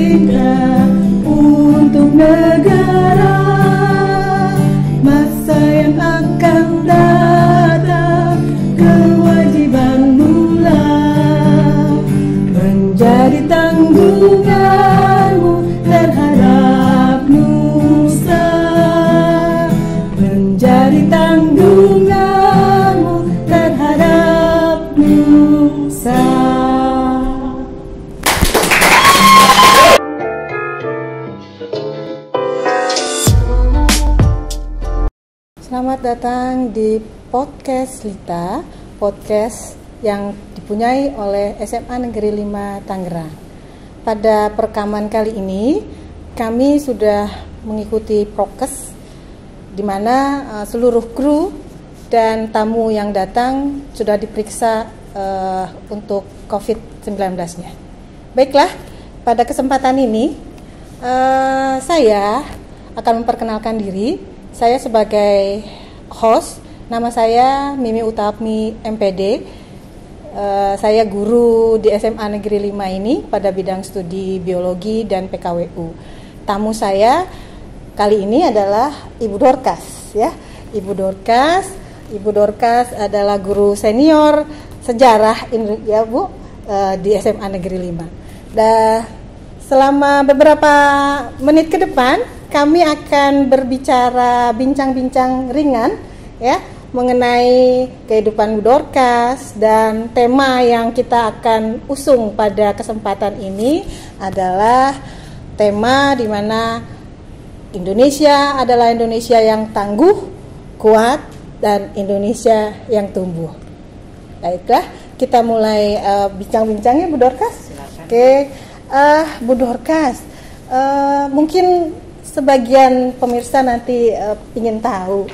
inkrah untuk negara. Masa yang akan datang, kewajiban mula menjadi tanggunganmu terhadap nusa, menjadi tanggunganmu terhadap nusa. Selamat datang di podcast Lita, podcast yang dipunyai oleh SMA Negeri 5 Tangerang. Pada perekaman kali ini, kami sudah mengikuti prokes, di mana seluruh kru dan tamu yang datang sudah diperiksa untuk COVID-19-nya. Baiklah, pada kesempatan ini saya akan memperkenalkan diri. Saya sebagai host, nama saya Mimi Utami MPD. Saya guru di SMA Negeri 5 ini pada bidang studi biologi dan PKWU. Tamu saya kali ini adalah Ibu Dorcas, ya. Ibu Dorcas adalah guru senior sejarah, ya Bu, di SMA Negeri 5. Dan selama beberapa menit ke depan kami akan berbicara bincang-bincang ringan, ya, mengenai kehidupan Bu Dorcas, dan tema yang kita akan usung pada kesempatan ini adalah tema di mana Indonesia adalah Indonesia yang tangguh, kuat, dan Indonesia yang tumbuh. Baiklah, kita mulai bincang-bincangnya Bu Dorcas. Silakan. Oke, Bu Dorcas, mungkin sebagian pemirsa nanti ingin tahu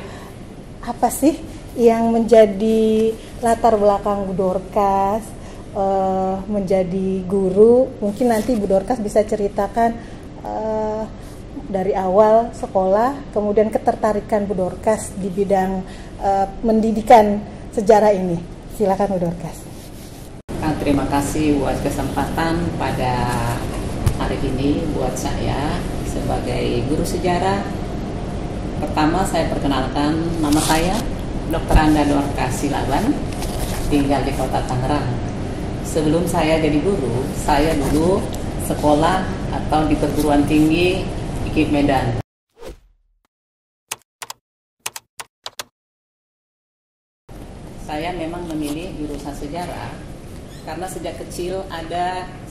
apa sih yang menjadi latar belakang Bu Dorcas menjadi guru. Mungkin nanti Bu Dorcas bisa ceritakan dari awal sekolah, kemudian ketertarikan Bu Dorcas di bidang pendidikan sejarah ini. Silakan Bu Dorcas. Terima kasih buat kesempatan pada hari ini buat saya sebagai guru sejarah. Pertama saya perkenalkan, nama saya Dr. Anda Dorcas Silaban, tinggal di Kota Tangerang. Sebelum saya jadi guru, saya dulu sekolah atau di perguruan tinggi IKIP Medan. Saya memang memilih jurusan sejarah karena sejak kecil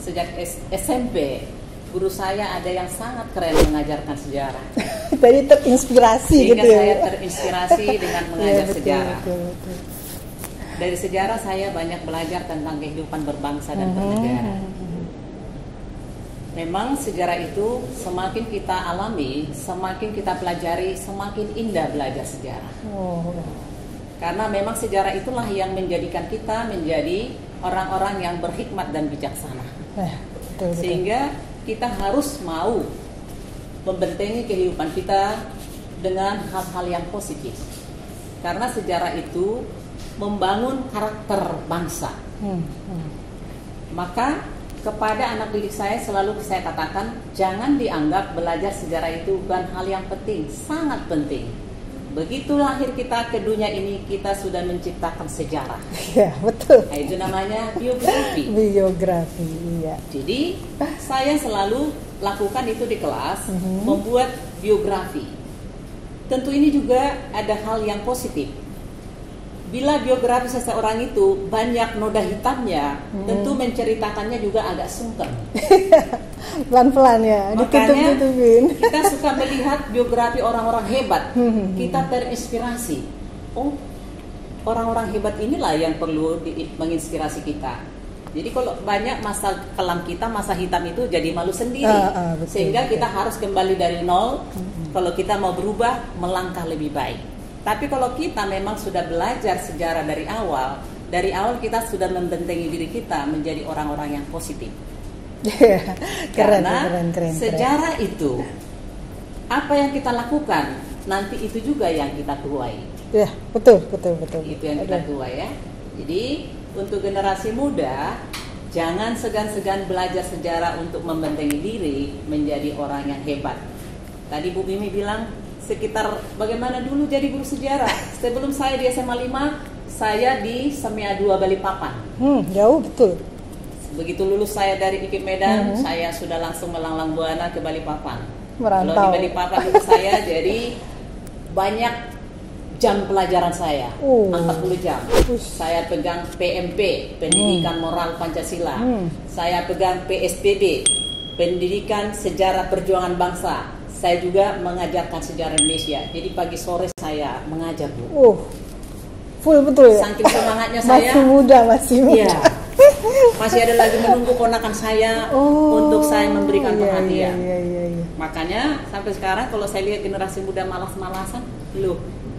sejak SMP guru saya ada yang sangat keren mengajarkan sejarah. Tadi terinspirasi sehingga gitu ya. Saya terinspirasi dengan mengajar betul, sejarah. Betul. Dari sejarah saya banyak belajar tentang kehidupan berbangsa dan bernegara. Memang sejarah itu semakin kita alami, semakin kita pelajari, semakin indah belajar sejarah. Karena memang sejarah itulah yang menjadikan kita menjadi orang-orang yang berhikmat dan bijaksana. Betul. Sehingga kita harus mau membentengi kehidupan kita dengan hal-hal yang positif. Karena sejarah itu membangun karakter bangsa. Maka kepada anak didik saya selalu saya katakan, jangan dianggap belajar sejarah itu bukan hal yang penting, sangat penting. Begitu lahir kita ke dunia ini, kita sudah menciptakan sejarah. Ya, betul. Nah, itu namanya biografi. Biografi, iya. Jadi saya selalu lakukan itu di kelas, membuat biografi. Tentu ini juga ada hal yang positif. Bila biografi seseorang itu banyak noda hitamnya, tentu menceritakannya juga agak sungkem. Pelan-pelan ya, Makanya ditutup-tutupin. kita suka melihat biografi orang-orang hebat, kita terinspirasi. Oh, orang-orang hebat inilah yang perlu menginspirasi kita. Jadi kalau banyak masa kelam kita, masa hitam itu jadi malu sendiri. Betul, sehingga kita harus kembali dari nol. Kalau kita mau berubah, melangkah lebih baik. Tapi kalau kita memang sudah belajar sejarah dari awal kita sudah membentengi diri kita menjadi orang-orang yang positif. keren, Karena sejarah itu apa yang kita lakukan nanti itu juga yang kita tuai. Ya, betul. Itu yang kita tuai ya. Jadi untuk generasi muda Jangan segan-segan belajar sejarah untuk membentengi diri menjadi orang yang hebat. Tadi Bu Mimi bilang sekitar bagaimana dulu jadi guru sejarah. Sebelum saya di SMA 5, saya di SEMEA 2 Balikpapan. Jauh betul. Begitu lulus saya dari IKIP Medan, saya sudah langsung melanglang buana ke Balikpapan. Merantau. Kalau di Balikpapan dulu saya jadi banyak jam pelajaran saya, 40 jam. Saya pegang PMP, Pendidikan Moral Pancasila. Saya pegang PSPB, Pendidikan Sejarah Perjuangan Bangsa. Saya juga mengajarkan sejarah Indonesia. Jadi pagi sore saya mengajar, Bu. Full betul ya? Saking semangatnya saya. Masih muda. Iya. Masih ada lagi menunggu ponakan saya untuk saya memberikan perhatian. Iya. Makanya sampai sekarang kalau saya lihat generasi muda malas-malasan, loh,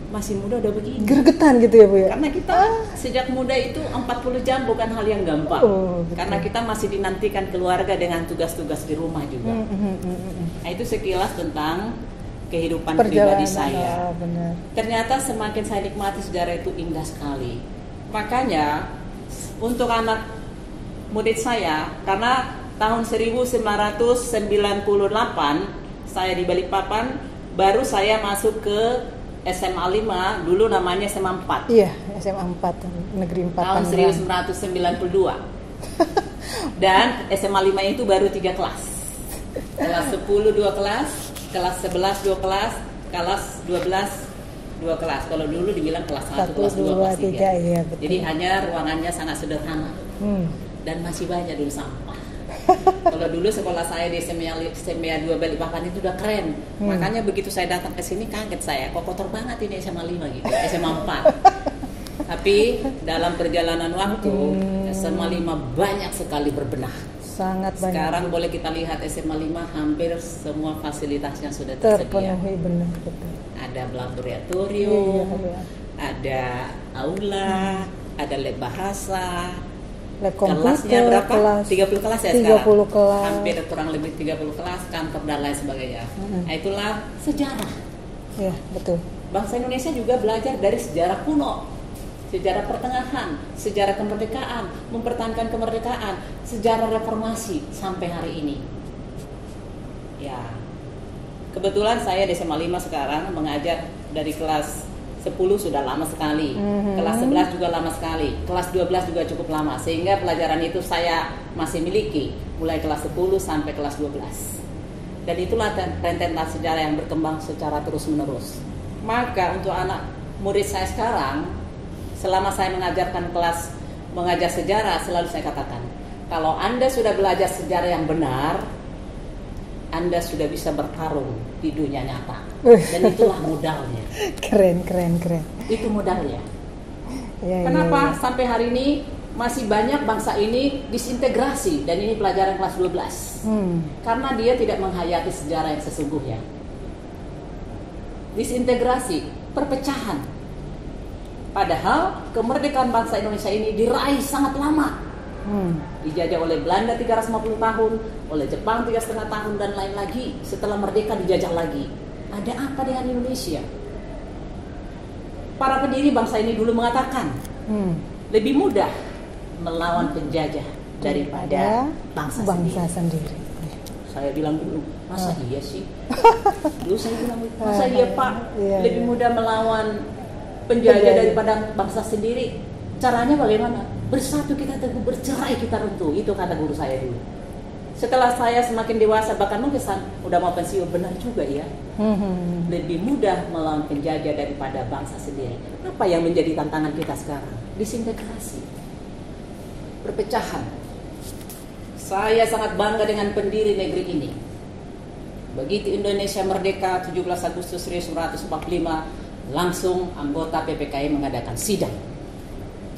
masih muda udah begini. Gergetan gitu ya, Bu ya? Karena kita sejak muda itu 40 jam bukan hal yang gampang. Karena kita masih dinantikan keluarga dengan tugas-tugas di rumah juga. Nah, itu sekilas tentang kehidupan pribadi saya. Benar. Ternyata semakin saya nikmati sejarah itu indah sekali. Makanya untuk anak murid saya, karena tahun 1998 saya di Balikpapan, baru saya masuk ke SMA 5, dulu namanya SMA 4. Iya, SMA 4, Negeri 4 tahun 1992. Dan SMA 5 itu baru 3 kelas. Kelas 10 2 kelas, kelas 11 2 kelas, kelas 12 2 kelas. Kalau dulu dibilang kelas 1, kelas 2, kelas 3. Iya, betul. Jadi hanya ruangannya sangat sederhana. Dan masih banyak dulu sampah. Kalau dulu sekolah saya di SEMEA 2 Balikpapan itu udah keren. Makanya begitu saya datang ke sini kaget saya, kok kotor banget ini SMA 5 gitu, SMA 4. Tapi dalam perjalanan waktu SMA 5 banyak sekali berbenah. Sangat banyak. Sekarang boleh kita lihat SMA 5 hampir semua fasilitasnya sudah tersedia. Terpenuhi, benar, betul. Ada laboratorium, Iya. ada aula, ada lab bahasa. Lab komputer, Kelasnya berapa? kelas 30 kelas ya 30 sekarang? kelas. Hampir kurang lebih 30 kelas, kantor dan lain sebagainya. Nah, itulah sejarah. Iya, betul. Bangsa Indonesia juga belajar dari sejarah kuno, sejarah pertengahan, sejarah kemerdekaan, mempertahankan kemerdekaan, sejarah reformasi sampai hari ini. Ya, kebetulan saya di SMA 5 sekarang mengajar dari kelas 10 sudah lama sekali, kelas 11 juga lama sekali, kelas 12 juga cukup lama, sehingga pelajaran itu saya masih miliki mulai kelas 10 sampai kelas 12. Dan itulah rentetan sejarah yang berkembang secara terus-menerus. Maka untuk anak murid saya sekarang, selama saya mengajar sejarah, selalu saya katakan, kalau Anda sudah belajar sejarah yang benar, Anda sudah bisa bertarung di dunia nyata. Dan itulah modalnya. Keren. Itu modalnya. Ya, Kenapa sampai hari ini masih banyak bangsa ini disintegrasi, dan ini pelajaran kelas 12. Karena dia tidak menghayati sejarah yang sesungguhnya. Disintegrasi, perpecahan. Padahal kemerdekaan bangsa Indonesia ini diraih sangat lama. Dijajah oleh Belanda 350 tahun, oleh Jepang 3,5 tahun, dan lain lagi. Setelah merdeka dijajah lagi. Ada apa dengan Indonesia? Para pendiri bangsa ini dulu mengatakan lebih mudah melawan penjajah daripada bangsa sendiri. Saya bilang dulu, masa iya sih? Dulu saya bilang, masa iya Pak? Lebih mudah melawan penjajah daripada bangsa sendiri. Caranya bagaimana? Bersatu kita teguh, bercerai kita runtuh. Itu kata guru saya dulu. Setelah saya semakin dewasa, bahkan mungkin udah mau pensiun, benar juga ya. Lebih mudah melawan penjajah daripada bangsa sendiri. Apa yang menjadi tantangan kita sekarang? Disintegrasi, perpecahan. Saya sangat bangga dengan pendiri negeri ini. Begitu Indonesia merdeka 17 Agustus 1945, langsung anggota PPKI mengadakan sidang.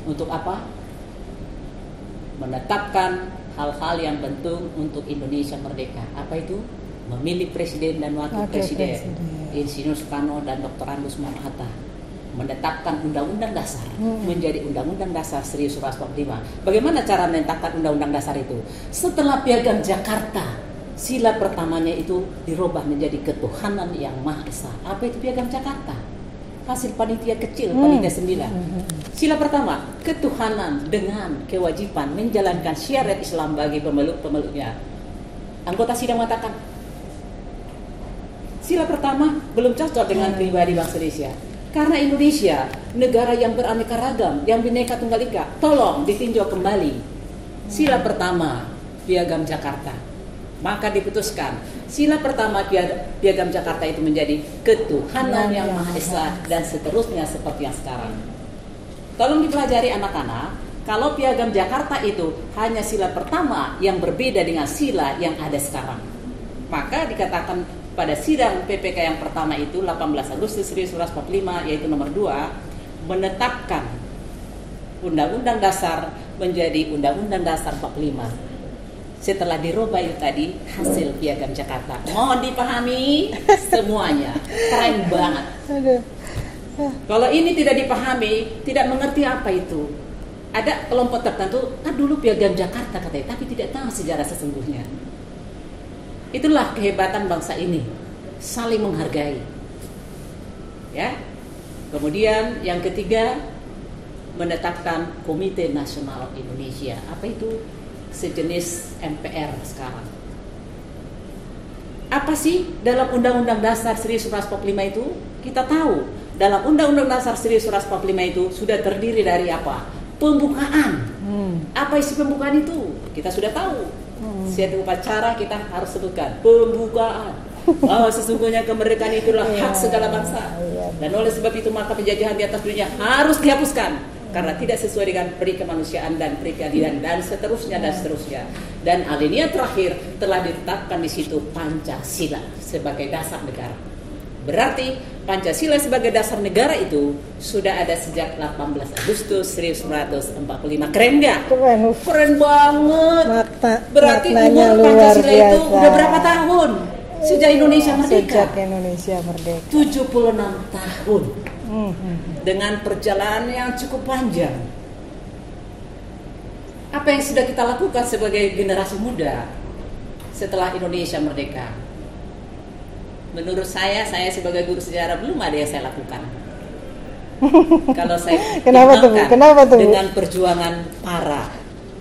Untuk apa? Menetapkan hal-hal yang penting untuk Indonesia merdeka. Apa itu? Memilih presiden dan wakil presiden. Insinyur Soekarno dan Dr. Andes Muhammad Hatta menetapkan Undang-Undang Dasar menjadi Undang-Undang Dasar 1945. Bagaimana cara menetapkan Undang-Undang Dasar itu? Setelah Piagam Jakarta, sila pertamanya itu dirubah menjadi ketuhanan yang Maha Esa. Apa itu Piagam Jakarta? Hasil panitia kecil, panitia 9. Sila pertama, ketuhanan dengan kewajiban menjalankan syariat Islam bagi pemeluk-pemeluknya. Anggota sidang mengatakan, sila pertama belum cocok dengan pribadi bangsa Indonesia. Karena Indonesia negara yang beraneka ragam, yang bineka tunggal ika, tolong ditinjau kembali sila pertama Piagam Jakarta. Maka diputuskan sila pertama Piagam Jakarta itu menjadi ketuhanan yang Maha Esa dan seterusnya seperti yang sekarang. Tolong dipelajari anak-anak, kalau Piagam Jakarta itu hanya sila pertama yang berbeda dengan sila yang ada sekarang. Maka dikatakan pada sidang PPK yang pertama itu 18 Agustus 1945 yaitu nomor 2 menetapkan Undang-Undang Dasar menjadi Undang-Undang Dasar 45. Setelah dirubah itu tadi hasil Piagam Jakarta. Mohon dipahami semuanya. Keren banget. Kalau ini tidak dipahami, tidak mengerti apa itu. Ada kelompok tertentu, dulu Piagam Jakarta katanya, tapi tidak tahu sejarah sesungguhnya. Itulah kehebatan bangsa ini, saling menghargai. Ya. Kemudian yang ketiga, menetapkan Komite Nasional Indonesia. Apa itu? Sejenis MPR sekarang. Apa sih dalam Undang-Undang Dasar 1945 itu? Kita tahu, dalam Undang-Undang Dasar 1945 itu sudah terdiri dari apa? Pembukaan. Apa isi pembukaan itu? Kita sudah tahu. Setiap upacara kita harus sebutkan pembukaan bahwa sesungguhnya kemerdekaan itulah hak segala bangsa, dan oleh sebab itu maka penjajahan di atas dunia harus dihapuskan karena tidak sesuai dengan peri kemanusiaan dan peri keadilan dan seterusnya dan seterusnya. Dan alinea terakhir telah ditetapkan di situ Pancasila sebagai dasar negara. Berarti Pancasila sebagai dasar negara itu sudah ada sejak 18 Agustus 1945. Keren nggak? Keren banget. Berarti umur Pancasila itu udah berapa tahun? Sejak Indonesia merdeka. Sejak Indonesia merdeka. 76 tahun. Dengan perjalanan yang cukup panjang. Apa yang sudah kita lakukan sebagai generasi muda setelah Indonesia merdeka? Menurut saya sebagai guru sejarah belum ada yang saya lakukan. Kalau saya kenapa tuh, Bu? Dengan perjuangan para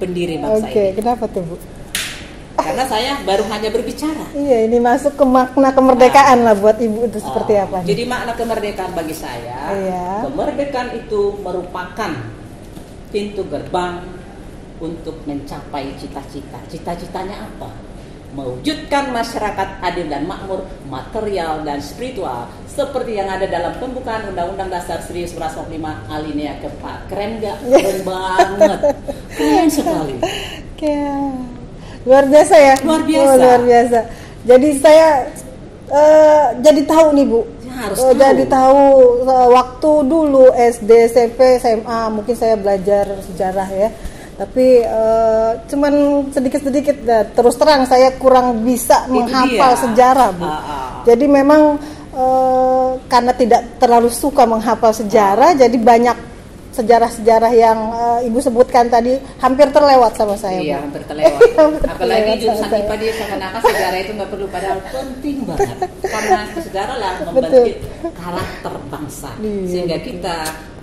pendiri bangsa ini. Kenapa tuh, Bu? Karena saya baru hanya berbicara. Iya, ini masuk ke makna kemerdekaan lah buat Ibu itu seperti apa? Jadi makna kemerdekaan bagi saya, kemerdekaan itu merupakan pintu gerbang untuk mencapai cita-cita. Cita-citanya apa? Mewujudkan masyarakat adil dan makmur, material dan spiritual seperti yang ada dalam pembukaan Undang-Undang Dasar 1945 alinea keempat. Keren nggak? Keren banget. Keren sekali. Luar biasa ya. Luar biasa. Luar biasa. Jadi saya jadi tahu nih, Bu. Jadi tahu waktu dulu SD, SMP, SMA mungkin saya belajar sejarah ya. Tapi cuman sedikit-sedikit, terus terang saya kurang bisa menghafal sejarah, Bu. Jadi memang karena tidak terlalu suka menghafal sejarah, jadi banyak sejarah-sejarah yang Ibu sebutkan tadi hampir terlewat sama saya. Iya, hampir terlewat. Apalagi jurusan IPA dia seakan-akan sejarah itu nggak perlu, padahal penting banget. Karena sejarah lah membentuk karakter bangsa, sehingga kita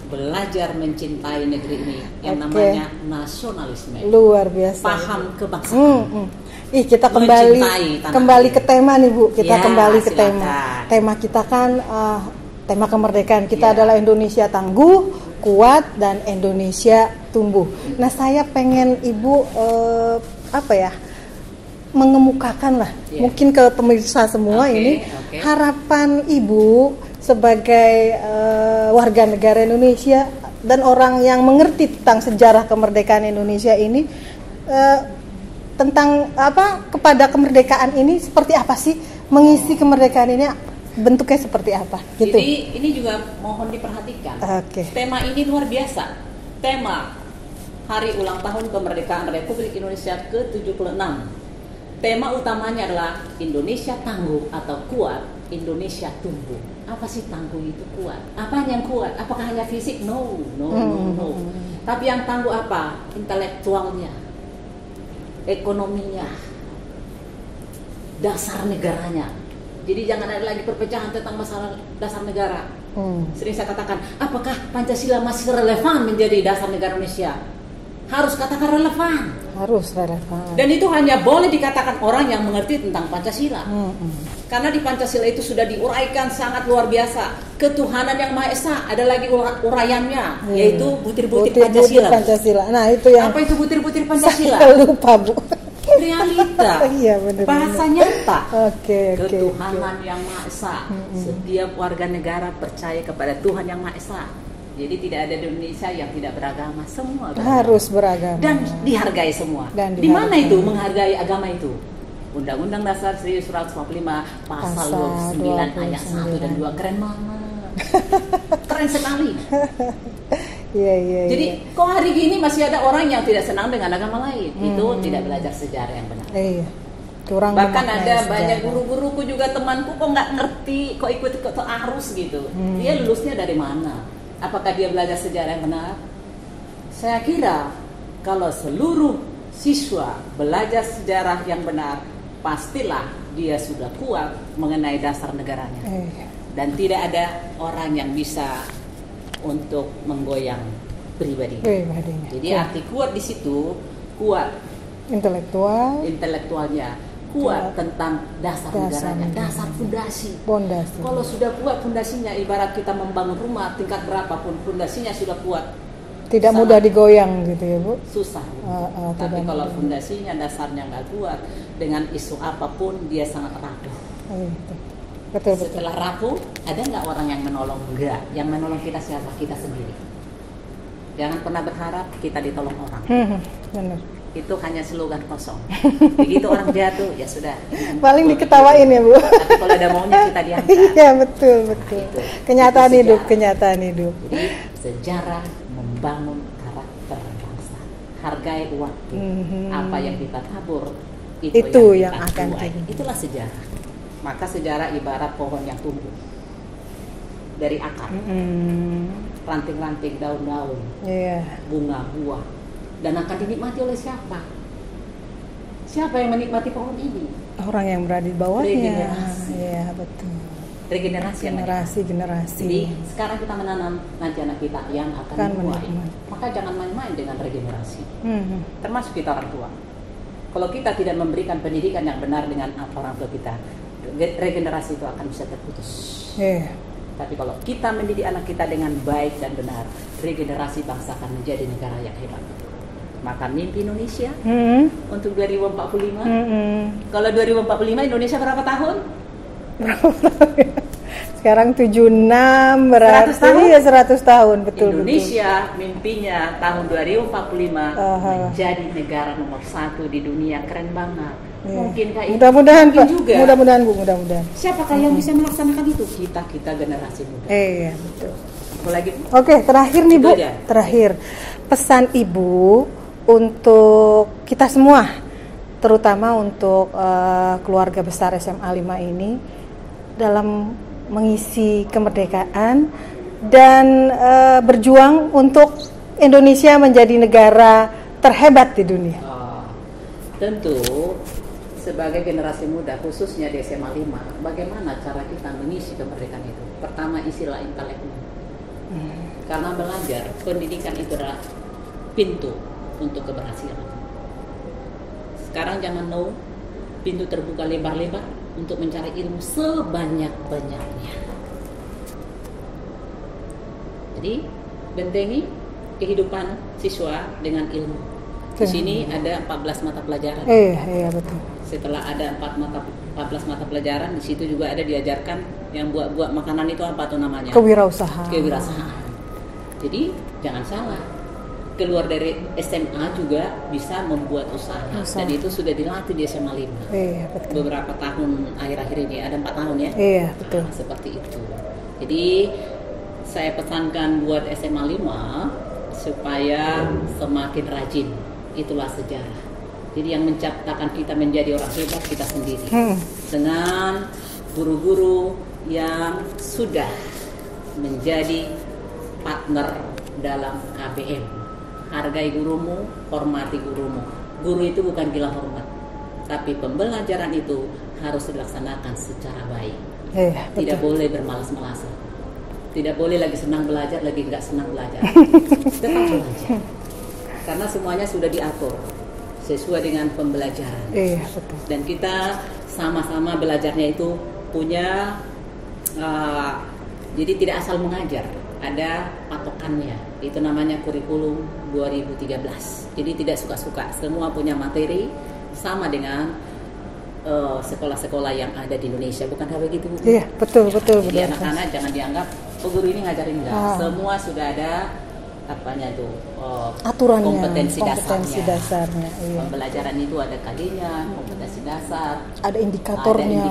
belajar mencintai negeri ini yang namanya nasionalisme. Luar biasa. Paham kebangsaan. Kita kembali ke tema nih, Bu. Kita kembali ke tema. Tema kita kan tema kemerdekaan kita adalah Indonesia tangguh, kuat, dan Indonesia tumbuh. Nah, saya pengen Ibu mengemukakan lah, mungkin ke pemirsa semua ini harapan Ibu sebagai warga negara Indonesia dan orang yang mengerti tentang sejarah kemerdekaan Indonesia ini, tentang kepada kemerdekaan ini seperti apa sih, mengisi kemerdekaan ini bentuknya seperti apa gitu. Jadi ini juga mohon diperhatikan. Tema ini luar biasa. Tema Hari Ulang Tahun Kemerdekaan Republik Indonesia ke-76. Tema utamanya adalah Indonesia tangguh atau kuat, Indonesia tumbuh. Apa sih tangguh itu kuat? Apa yang kuat? Apakah hanya fisik? No. Tapi yang tangguh apa? Intelektualnya, ekonominya, dasar negaranya. Jadi jangan ada lagi perpecahan tentang masalah dasar negara. Sering saya katakan, apakah Pancasila masih relevan menjadi dasar negara Indonesia? Harus katakan relevan. Harus relevan. Dan itu hanya boleh dikatakan orang yang mengerti tentang Pancasila. Karena di Pancasila itu sudah diuraikan sangat luar biasa. Ketuhanan yang Maha Esa, ada lagi uraiannya, yaitu butir-butir Pancasila. Nah, itu yang apa itu butir-butir Pancasila? Saya lupa, Bu. Realita. Iya, benar. Bahasa nyata. Ketuhanan yang Maha Esa. Setiap warga negara percaya kepada Tuhan yang Maha Esa. Jadi tidak ada di Indonesia yang tidak beragama, semua beragama. Harus beragama dan dihargai semua. Di mana itu menghargai agama itu? Undang-Undang Dasar 1945 pasal 29 ayat 1 dan 2. Keren banget. Keren sekali. Iya. Jadi kok hari gini masih ada orang yang tidak senang dengan agama lain? Itu tidak belajar sejarah yang benar. Iya. Kurang bahkan ada sejarah. Banyak guru-guruku juga temanku kok nggak ngerti, kok ikut arus gitu. Dia lulusnya dari mana? Apakah dia belajar sejarah yang benar? Saya kira kalau seluruh siswa belajar sejarah yang benar, pastilah dia sudah kuat mengenai dasar negaranya. Dan tidak ada orang yang bisa untuk menggoyang pribadinya. Jadi arti kuat di situ, kuat intelektualnya, kuat tentang dasar negaranya, dasar fondasi. Kalau sudah kuat fondasinya, ibarat kita membangun rumah tingkat berapapun, fondasinya sudah kuat. Tidak mudah digoyang gitu ya, Bu? Susah. Tapi kalau fondasinya, dasarnya nggak kuat, dengan isu apapun dia sangat rapuh. Betul. Setelah rapuh, ada nggak orang yang menolong? Enggak. Yang menolong kita siapa? Kita sendiri. Jangan pernah berharap kita ditolong orang. Benar. Itu hanya slogan kosong. Begitu orang jatuh, ya sudah. Paling diketawain ya, Bu. Tapi kalau ada maunya kita diangkat. Iya, betul. Kenyataan hidup. Jadi sejarah membangun karakter bangsa. Hargai waktu. Apa yang kita tabur, itu yang akan tuai. Itulah sejarah. Maka sejarah ibarat pohon yang tumbuh dari akar, ranting-ranting, daun-daun, bunga, buah, dan akan dinikmati oleh siapa? Siapa yang menikmati pohon ini? Orang yang berada di bawahnya. Regenerasi. Iya, betul. Regenerasi. Jadi sekarang kita menanam, nanti anak kita yang akan menuai. Maka jangan main-main dengan regenerasi. Termasuk kita orang tua. Kalau kita tidak memberikan pendidikan yang benar dengan orang tua kita, regenerasi itu akan bisa terputus. Tapi kalau kita mendidik anak kita dengan baik dan benar, regenerasi bangsa akan menjadi negara yang hebat. Maka mimpi Indonesia untuk 2045. Kalau 2045 Indonesia berapa tahun? Sekarang 76 berarti 100 tahun. Betul. Indonesia mimpinya tahun 2045 menjadi negara nomor 1 di dunia. Keren banget. Mungkinkah itu? Mudah-mudahan, Pak. Juga. Mudah-mudahan, Bu. Mudah-mudahan. Siapakah yang bisa melaksanakan itu? Kita generasi muda. Iya, betul. Apalagi? Oke, terakhir nih, Bu. Terakhir. Pesan Ibu untuk kita semua, terutama untuk keluarga besar SMA 5 ini dalam mengisi kemerdekaan dan berjuang untuk Indonesia menjadi negara terhebat di dunia. Tentu sebagai generasi muda khususnya di SMA 5, bagaimana cara kita mengisi kemerdekaan itu? Pertama, isilah intelekmu. Karena belajar, pendidikan itu adalah pintu untuk keberhasilan. Sekarang zaman now, pintu terbuka lebar-lebar untuk mencari ilmu sebanyak-banyaknya. Jadi bentengi kehidupan siswa dengan ilmu. Di sini ada 14 mata pelajaran. Iya, betul. Setelah ada 14 mata pelajaran, di situ juga ada diajarkan yang buat makanan itu apa tuh namanya? Kewirausahaan. Jadi jangan salah. Keluar dari SMA juga bisa membuat usaha. Dan itu sudah dilatih di SMA 5. Iya, betul. Beberapa tahun akhir-akhir ini, ada 4 tahun ya. Iya, betul. Seperti itu. Jadi saya pesankan buat SMA 5 supaya semakin rajin. Itulah sejarah. Jadi yang menciptakan kita menjadi orang hebat kita sendiri. Dengan guru-guru yang sudah menjadi partner dalam KBM. Hargai gurumu, hormati gurumu. Guru itu bukan gila hormat, tapi pembelajaran itu harus dilaksanakan secara baik. Tidak boleh bermalas-malasan. Tidak boleh lagi senang belajar, lagi nggak senang belajar. Tetap belajar. Karena semuanya sudah diatur sesuai dengan pembelajaran. Iya, betul. Dan kita sama-sama belajarnya itu punya, jadi tidak asal mengajar, ada patokannya. Itu namanya kurikulum 2013. Jadi tidak suka-suka, semua punya materi sama dengan sekolah-sekolah yang ada di Indonesia, bukan hal begitu? Iya, betul. Jadi anak-anak jangan dianggap guru ini ngajarin enggak. Semua sudah ada apanya itu, aturannya, kompetensi dasarnya. Iya. Pembelajaran itu ada kalinya, kompetensi dasar, ada indikatornya,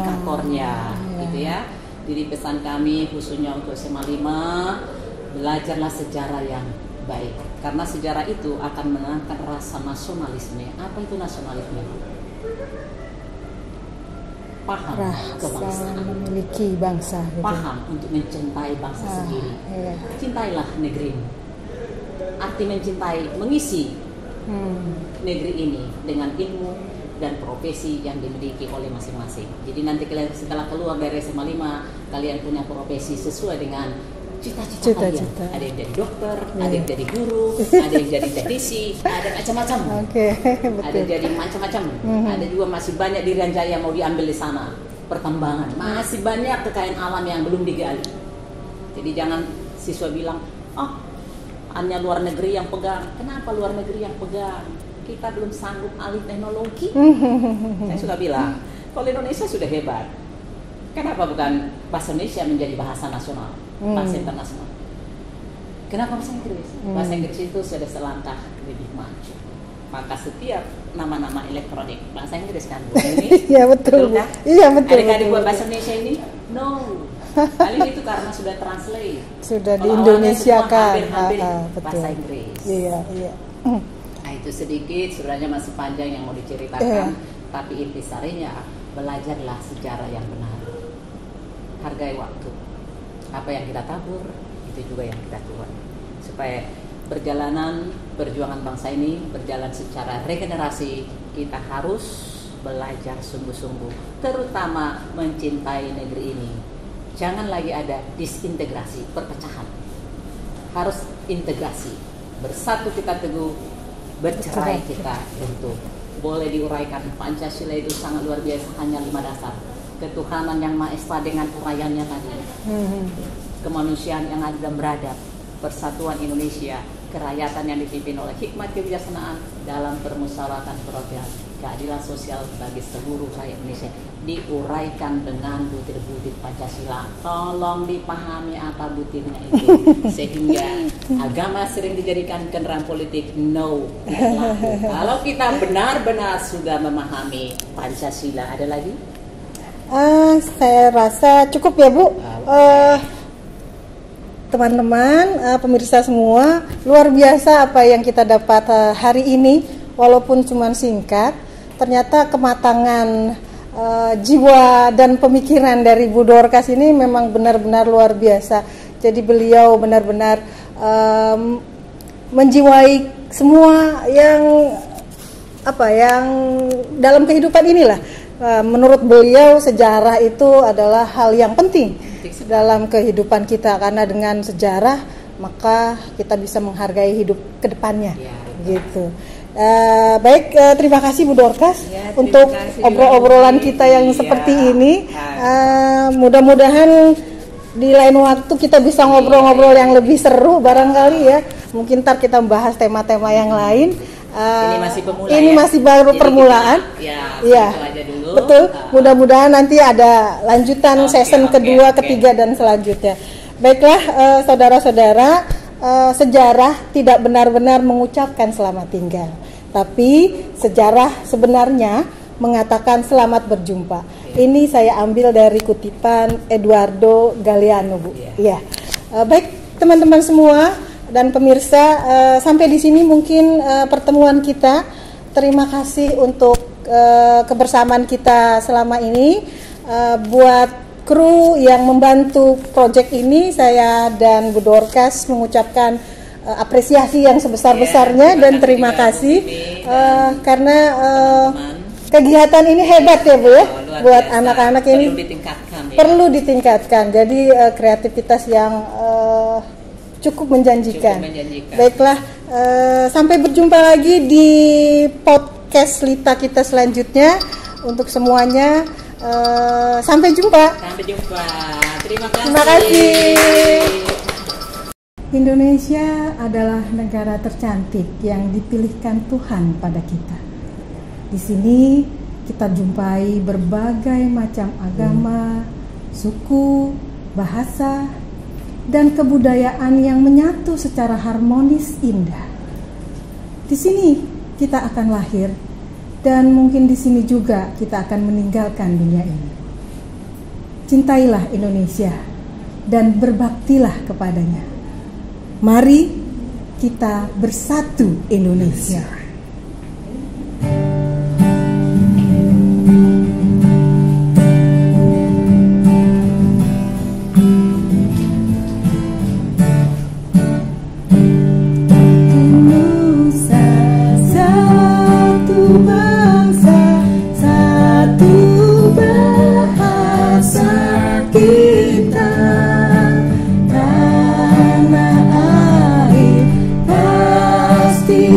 gitu ya. Jadi pesan kami khususnya untuk SMA 5, belajarlah sejarah yang baik, karena sejarah itu akan mengangkat rasa nasionalisme. Apa itu nasionalisme? Paham kebangsaan, memiliki bangsa, gitu. Paham untuk mencintai bangsa sendiri. Iya. Cintailah negerimu. Arti mencintai, mengisi negeri ini dengan ilmu dan profesi yang dimiliki oleh masing-masing. Jadi nanti kalian setelah keluar dari SMA 5, kalian punya profesi sesuai dengan cita-cita kalian. Ada yang jadi dokter, ada yang jadi guru, ada yang jadi teknisi, ada macam-macam. Ada jadi macam-macam. Ada juga masih banyak di Rianjaya yang mau diambil di sana. Pertambangan, masih banyak kekayaan alam yang belum digali. Jadi jangan siswa bilang, hanya luar negeri yang pegang. Kenapa luar negeri yang pegang? Kita belum sanggup alih teknologi. Saya suka bilang, kalau Indonesia sudah hebat, kenapa bukan bahasa Indonesia menjadi bahasa nasional, bahasa internasional? Kenapa bahasa Inggris? Bahasa Inggris itu sudah selangkah lebih maju. Maka setiap nama-nama elektronik bahasa Inggris kan, Bu? Iya, betul. Kan? Iya, betul. Adik-adik buat bahasa Indonesia ini? No. Kali itu karena sudah translate. Sudah di Indonesia kan. Bahasa Inggris. Iya. Nah, itu sedikit, sebenarnya masih panjang yang mau diceritakan. Tapi intisarinya, belajarlah sejarah yang benar. Hargai waktu. Apa yang kita tabur, itu juga yang kita tuai. Supaya perjuangan bangsa ini berjalan secara regenerasi, kita harus belajar sungguh-sungguh, terutama mencintai negeri ini. Jangan lagi ada disintegrasi, perpecahan. Harus integrasi. Bersatu kita teguh, bercerai kita runtuh. Boleh diuraikan, Pancasila itu sangat luar biasa, hanya 5 dasar. Ketuhanan yang Maha Esa dengan uraiannya tadi. Kemanusiaan yang adil dan beradab. Persatuan Indonesia, kerakyatan yang dipimpin oleh hikmat kebijaksanaan dalam permusyawaratan rakyat, keadilan sosial bagi seluruh rakyat Indonesia, diuraikan dengan butir-butir Pancasila. Tolong dipahami apa butirnya itu, sehingga agama sering dijadikan kendaraan politik. No, kalau kita benar-benar sudah memahami Pancasila. Ada lagi? Saya rasa cukup ya, Bu. Teman-teman, pemirsa semua, luar biasa apa yang kita dapat hari ini, walaupun cuma singkat. Ternyata kematangan jiwa dan pemikiran dari Bu Dorcas ini memang benar-benar luar biasa. Jadi beliau benar-benar menjiwai semua yang dalam kehidupan inilah. Menurut beliau sejarah itu adalah hal yang penting dalam kehidupan kita, karena dengan sejarah maka kita bisa menghargai hidup kedepannya, gitu. Baik, terima kasih Bu Dorcas untuk obrolan kita yang seperti ini. Mudah-mudahan di lain waktu kita bisa ngobrol-ngobrol yang lebih seru barangkali ya. Mungkin ntar kita membahas tema-tema yang lain. Ini masih pemula, ini masih baru permulaan. Iya, betul. Mudah-mudahan nanti ada lanjutan season kedua, ketiga dan selanjutnya. Baiklah, saudara-saudara, sejarah tidak benar-benar mengucapkan selamat tinggal, tapi sejarah sebenarnya mengatakan selamat berjumpa. Ini saya ambil dari kutipan Eduardo Galeano, Bu. Iya. Baik, teman-teman semua dan pemirsa, sampai di sini mungkin pertemuan kita. Terima kasih untuk kebersamaan kita selama ini. Buat kru yang membantu proyek ini, saya dan Bu Dorcas mengucapkan apresiasi yang sebesar-besarnya dan terima kasih karena kegiatan ini hebat ya, Bu ya, buat anak-anak ini perlu ditingkatkan. Jadi kreativitas yang cukup menjanjikan. Cukup menjanjikan. Baiklah, sampai berjumpa lagi di podcast Lita kita selanjutnya. Untuk semuanya, sampai jumpa. Sampai jumpa. Terima kasih. Terima kasih. Indonesia adalah negara tercantik yang dipilihkan Tuhan pada kita. Di sini kita jumpai berbagai macam agama, suku, bahasa, dan kebudayaan yang menyatu secara harmonis indah. Di sini kita akan lahir dan mungkin di sini juga kita akan meninggalkan dunia ini. Cintailah Indonesia dan berbaktilah kepadanya. Mari kita bersatu Indonesia.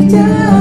Jauh